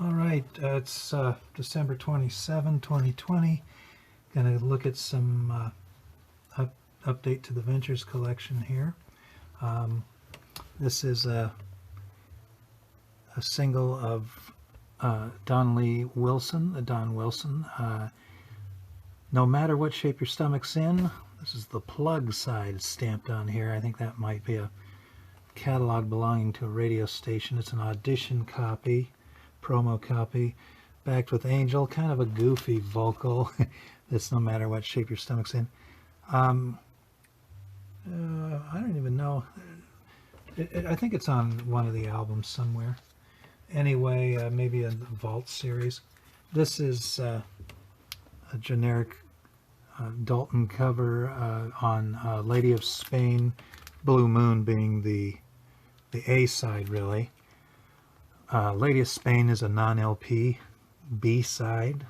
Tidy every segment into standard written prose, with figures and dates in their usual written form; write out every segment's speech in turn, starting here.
All right, it's December 27, 2020. Going to look at some update to the Ventures collection here. This is a single of Don Wilson. No matter what shape your stomach's in, this is the plug side stamped on here. I think that might be a catalog belonging to a radio station. It's an audition copy, promo copy, backed with Angel, kind of a goofy vocal. That's no matter what shape your stomach's in. I don't even know. I think it's on one of the albums somewhere. Anyway, maybe a Vault series. This is a generic Dalton cover on Lady of Spain, Blue Moon being the A side, really. Lady of Spain is a non-LP B side.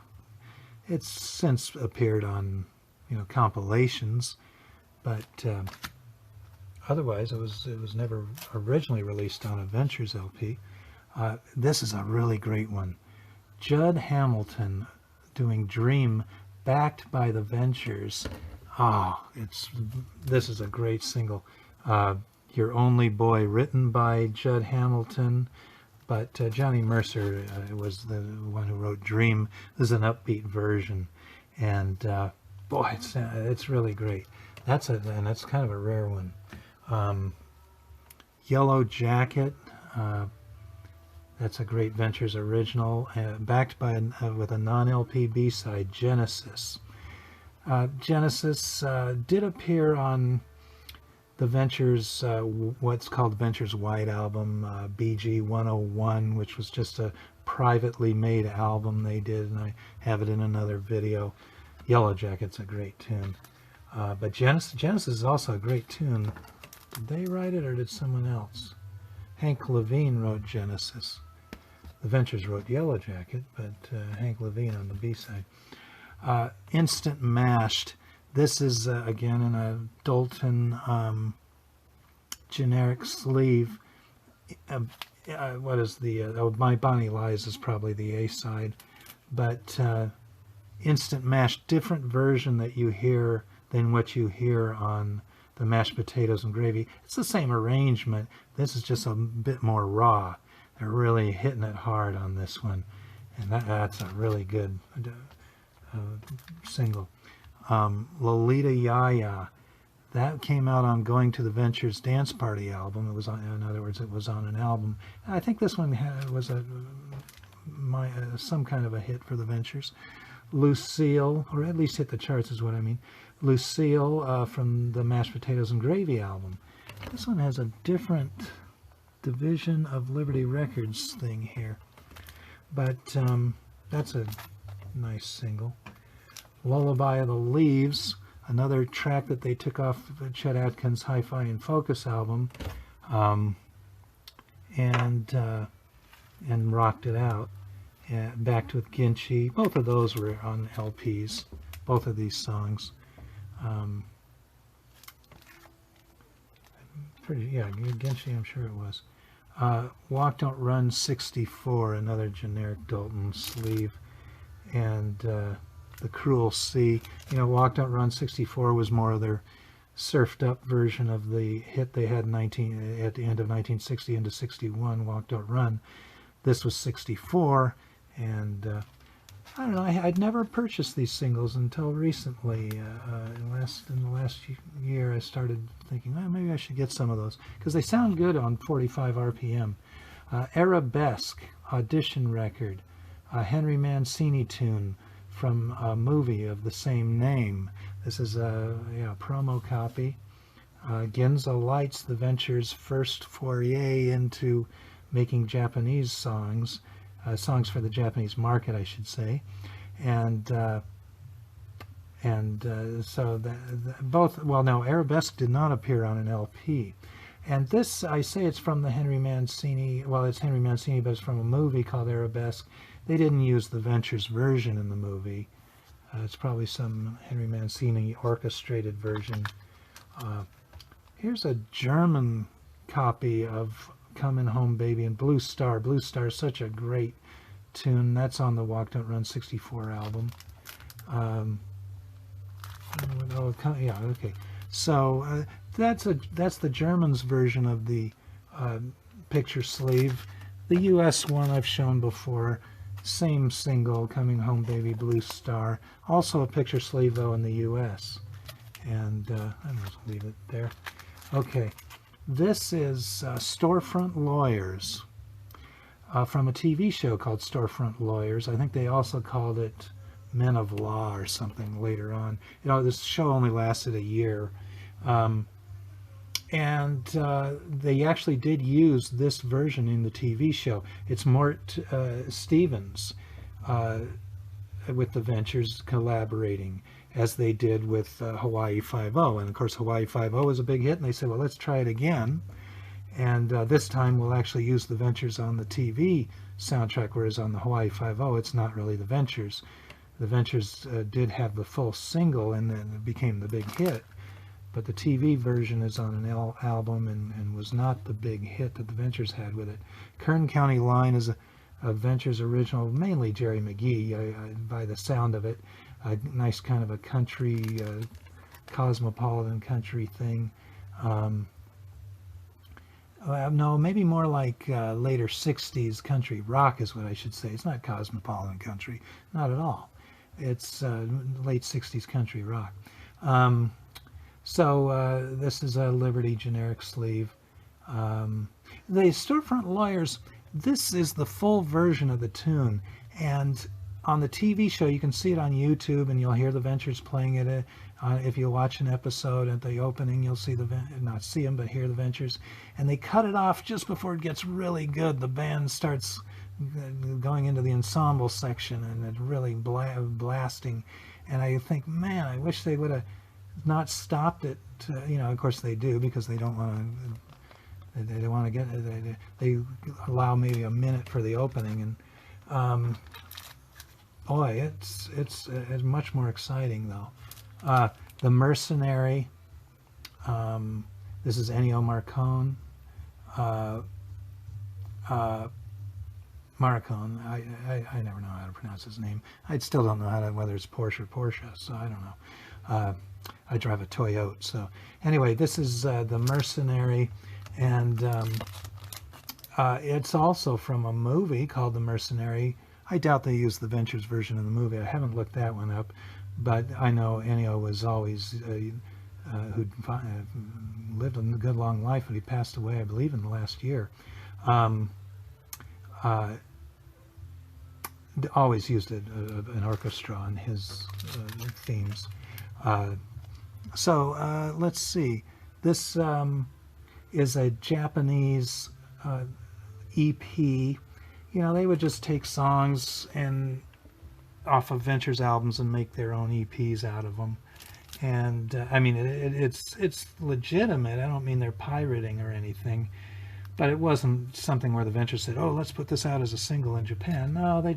It's since appeared on, compilations, but otherwise it was never originally released on a Ventures LP. This is a really great one. Judd Hamilton doing Dream, backed by the Ventures. This is a great single. Your Only Boy, written by Judd Hamilton, but Johnny Mercer was the one who wrote Dream. This is an upbeat version, and boy, it's really great. And that's kind of a rare one. Yellow Jacket. That's a great Ventures original, backed by with a non-LP B-side, Genesis. Genesis did appear on the Ventures, what's called Ventures White Album, BG 101, which was just a privately made album they did, and I have it in another video. Yellow Jacket's a great tune. But Genesis is also a great tune. Did they write it or did someone else? Hank Levine wrote Genesis. The Ventures wrote Yellow Jacket, but Hank Levine on the B-side. Instant Mashed. This is, again, in a Dalton generic sleeve. What is the... My Bonnie Lies is probably the A-side. But Instant Mashed, different version that you hear than what you hear on the Mashed Potatoes and Gravy. It's the same arrangement. This is just a bit more raw. They're really hitting it hard on this one. And that's a really good single. Lolita Yaya, that came out on Going to the Ventures Dance Party album. It was on, in other words, it was on an album. And I think this one was some kind of a hit for the Ventures. Lucille, or at least hit the charts is what I mean. Lucille from the Mashed Potatoes and Gravy album. This one has a different Division of Liberty Records thing here, but that's a nice single. Lullaby of the Leaves, another track that they took off Chet Atkins' Hi-Fi and Focus album, and rocked it out. Backed with Ginchi. Both of those were on LPs, both of these songs. Ginchi, I'm sure it was. Walk Don't Run 64, another generic Dalton sleeve. And The Cruel Sea. Walk Don't Run 64 was more of their surfed up version of the hit they had at the end of 1960 into 61, Walk Don't Run. This was 64, and I don't know, I'd never purchased these singles until recently. In the last year, I started thinking, well, maybe I should get some of those, because they sound good on 45 RPM. Arabesque, audition record, a Henry Mancini tune from a movie of the same name. This is a promo copy. Ginza Lights, the Ventures' first foray into making Japanese songs, songs for the Japanese market, I should say, so both. Well, no, Arabesque did not appear on an LP, and this, I say it's from the Henry Mancini. Well, it's Henry Mancini, but it's from a movie called Arabesque. They didn't use the Ventures version in the movie. It's probably some Henry Mancini orchestrated version. Here's a German copy of Coming Home Baby and Blue Star. Blue Star is such a great tune. That's on the Walk Don't Run 64 album. Yeah, okay. So that's the Germans' version of the picture sleeve. The U.S. one I've shown before. Same single, Coming Home Baby, Blue Star. Also a picture sleeve though in the U.S. And I'm going to leave it there. Okay, this is Storefront Lawyers from a TV show called Storefront Lawyers. I think they also called it Men of Law or something later on. You know, this show only lasted a year. And they actually did use this version in the TV show. It's Mort Stevens with the Ventures collaborating, as they did with Hawaii Five-0. And of course Hawaii Five-0 was a big hit, and they said, well, let's try it again. And this time we'll actually use the Ventures on the TV soundtrack, whereas on the Hawaii Five-0 it's not really the Ventures. The Ventures did have the full single, and then it became the big hit. But the TV version is on an album and was not the big hit that the Ventures had with it. Kern County Line is a Ventures original, mainly Jerry McGee, by the sound of it. A nice kind of a country, cosmopolitan country thing. No, maybe more like later 60s country rock is what I should say. It's not cosmopolitan country, not at all. It's late 60s country rock. So this is a Liberty generic sleeve. The Storefront Lawyers, this is the full version of the tune, and on the TV show you can see it on YouTube, and you'll hear the Ventures playing it. If you watch an episode at the opening, you'll see not see them, but hear the Ventures, and they cut it off just before it gets really good. The band starts going into the ensemble section, and it's really blasting, and I think, man, I wish they would have not stopped it. You know, of course they do, because they don't want to. They don't want to get. They allow maybe a minute for the opening, and boy, it's much more exciting though. The Mercenary. This is Ennio Morricone. Morricone. I never know how to pronounce his name. I still don't know whether it's Porsche or Porsche, so I don't know. I drive a Toyota. So anyway, this is the Mercenary, and it's also from a movie called The Mercenary. I doubt they used the Ventures version in the movie. I haven't looked that one up, but I know Ennio was always who lived a good long life, and he passed away, I believe, in the last year. Always used an orchestra on his themes. So let's see. This is a Japanese EP. You know, they would just take songs and off of Ventures albums and make their own EPs out of them. And I mean, it's legitimate. I don't mean they're pirating or anything, but it wasn't something where the Ventures said, "Oh, let's put this out as a single in Japan." No, they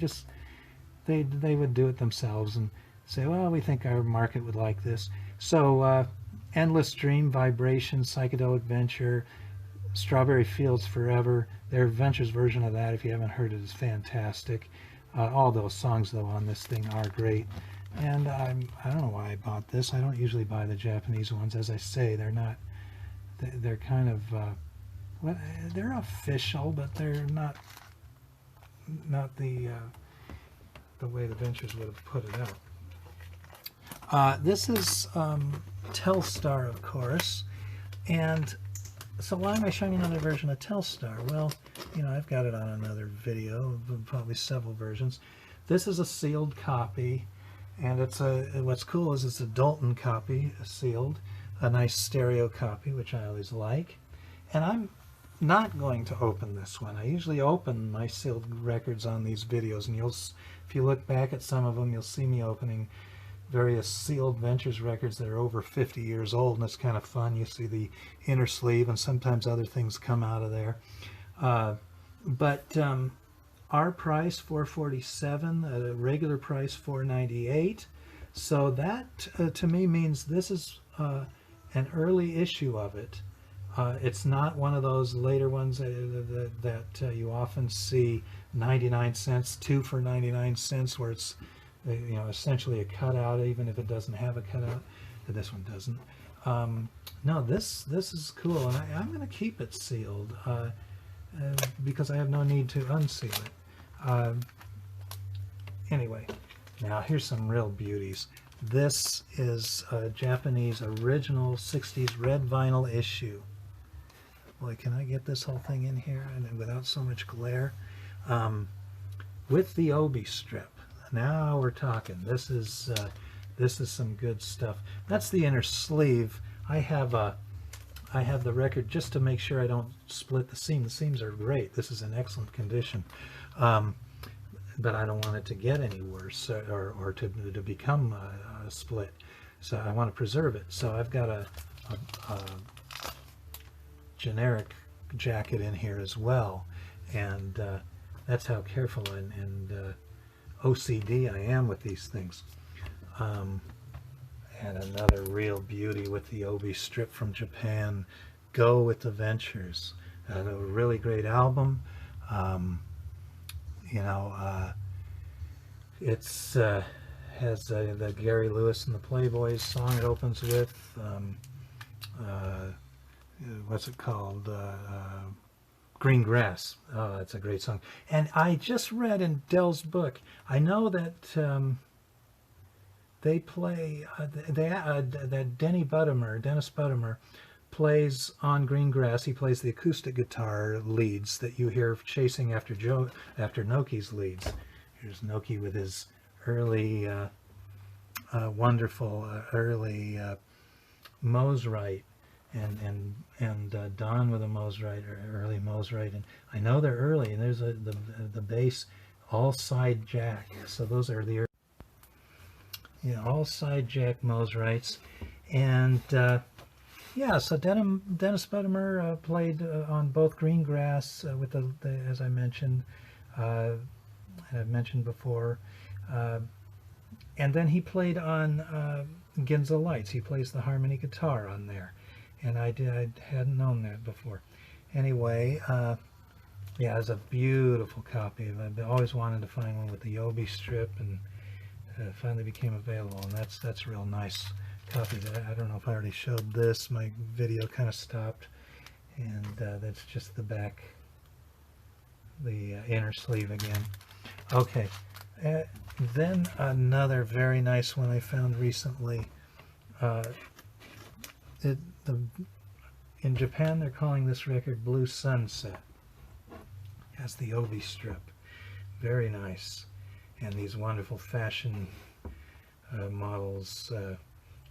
would do it themselves and say, "Well, we think our market would like this." So Endless Dream, Vibration, Psychedelic Venture, Strawberry Fields Forever. Their Ventures version of that, if you haven't heard it, is fantastic. All those songs, though, on this thing are great. And I don't know why I bought this. I don't usually buy the Japanese ones. As I say, they're not. They're kind of. Well, they're official, but they're not the way the Ventures would have put it out. This is Telstar, of course, and so why am I showing another version of Telstar? Well, you know, I've got it on another video, probably several versions. This is a sealed copy, and what's cool is it's a Dalton copy, sealed, a nice stereo copy, which I always like. And I'm not going to open this one. I usually open my sealed records on these videos, and if you look back at some of them, you'll see me opening various sealed Ventures records that are over 50 years old, and it's kind of fun. You see the inner sleeve, and sometimes other things come out of there. But our price $447, a regular price $498. So that to me means this is an early issue of it. It's not one of those later ones that you often see 99 cents, 2 for 99 cents, where it's essentially a cutout, even if it doesn't have a cutout. This one doesn't. No, this is cool, and I'm going to keep it sealed because I have no need to unseal it. Anyway, now here's some real beauties. This is a Japanese original 60s red vinyl issue. Boy, can I get this whole thing in here and without so much glare? With the obi strip. Now we're talking. This is some good stuff. That's the inner sleeve. I have the record just to make sure I don't split the seam. The seams are great. This is in excellent condition, but I don't want it to get any worse or to become split. So I want to preserve it. So I've got a generic jacket in here as well, and that's how careful and OCD I am with these things. And another real beauty with the obi strip from Japan, Go with the Ventures. A really great album. It's has the Gary Lewis and the Playboys song it opens with. What's it called? Green Grass. Oh, that's a great song. And I just read in Dell's book, I know that they play, that Dennis Buttimer plays on Green Grass. He plays the acoustic guitar leads that you hear chasing after Noki's leads. Here's Noki with his early, wonderful early Mosrite. And Don with a Mosrite, or early Mosrite, and I know they're early. And there's the bass, all side jack. So those are the all side jack Mosrites, and yeah. So Dennis Buttimer played on both Green Grass with the as I mentioned, and I've mentioned before, and then he played on Ginza Lights. He plays the harmony guitar on there. And I hadn't known that before. Anyway, yeah, it's a beautiful copy. I've always wanted to find one with the obi strip, and finally became available. And that's a real nice copy. I don't know if I already showed this. My video kind of stopped, and that's just the back, the inner sleeve again. Okay, then another very nice one I found recently. In Japan, they're calling this record Blue Sunset. It has the obi strip. Very nice. And these wonderful fashion models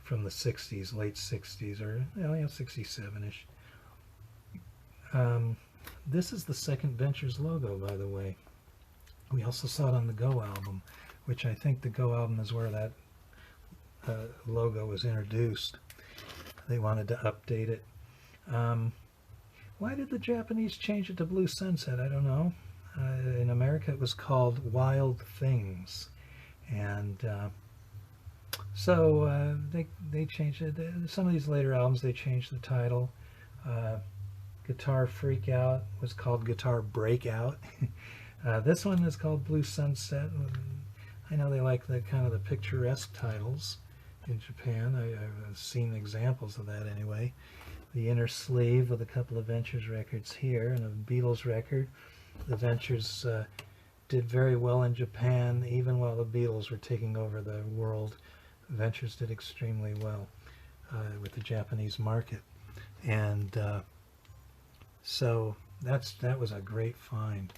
from the 60s, late 60s, or 67-ish. This is the second Ventures logo, by the way. We also saw it on the Go album, which I think the Go album is where that logo was introduced. They wanted to update it. Why did the Japanese change it to Blue Sunset? I don't know. In America it was called Wild Things, and so they changed it. Some of these later albums they changed the title. Guitar Freak Out was called Guitar Breakout. This one is called Blue Sunset. I know they like the kind of the picturesque titles in Japan. I've seen examples of that anyway. The inner sleeve with a couple of Ventures records here, and a Beatles record. The Ventures did very well in Japan, even while the Beatles were taking over the world. Ventures did extremely well with the Japanese market, and so that was a great find.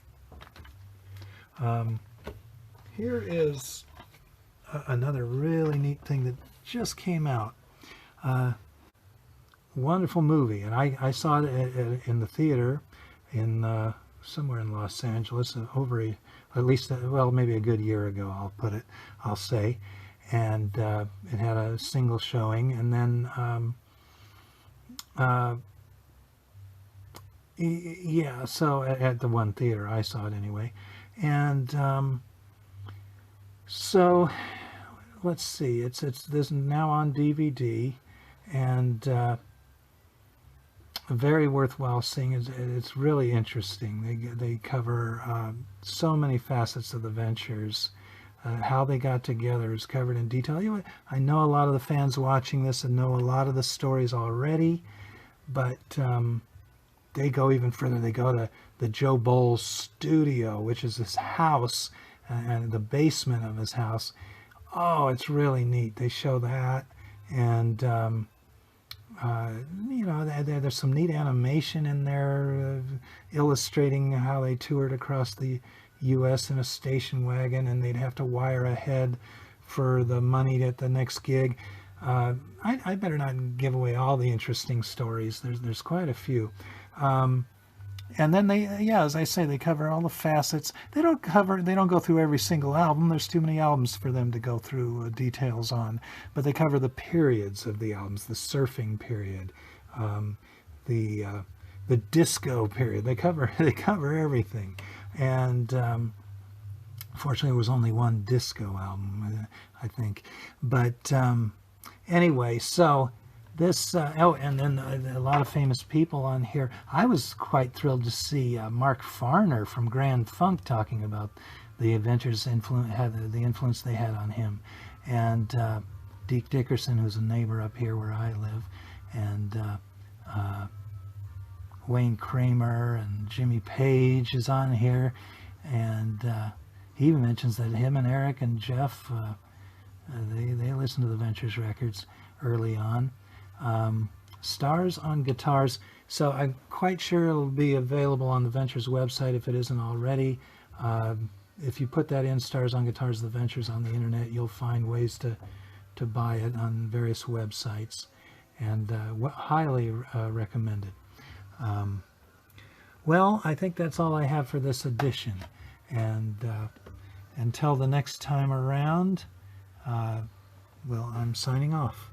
Here is another really neat thing that just came out. Wonderful movie, and I saw it in the theater in somewhere in Los Angeles at least maybe a good year ago, I'll say, and it had a single showing, and then yeah, so at the one theater I saw it anyway, and so let's see, it's this now on DVD, and very worthwhile seeing. It's really interesting. They cover so many facets of the ventures. How they got together is covered in detail. I know a lot of the fans watching this and know a lot of the stories already, but they go even further. They go to the Joe Bowles studio, which is his house, and the basement of his house. Oh, it's really neat. They show that, and there's some neat animation in there illustrating how they toured across the U.S. in a station wagon, and they'd have to wire ahead for the money at the next gig. I better not give away all the interesting stories. There's quite a few. And then as I say, they cover all the facets. They don't go through every single album. There's too many albums for them to go through details on. But they cover the periods of the albums, the surfing period, the disco period. They cover everything. And fortunately, there was only one disco album, I think. But anyway, so this, and then a lot of famous people on here. I was quite thrilled to see Mark Farner from Grand Funk talking about the Adventures the influence they had on him. And Deke Dickerson, who's a neighbor up here where I live, and Wayne Kramer and Jimmy Page is on here, and he even mentions that him and Eric and Jeff they listened to the Ventures records early on. Stars on Guitars, so I'm quite sure it'll be available on the Ventures website if it isn't already. If you put that in, Stars on Guitars, the Ventures, on the internet, you'll find ways to buy it on various websites, and highly recommended. Well, I think that's all I have for this edition, and until the next time around, well, I'm signing off.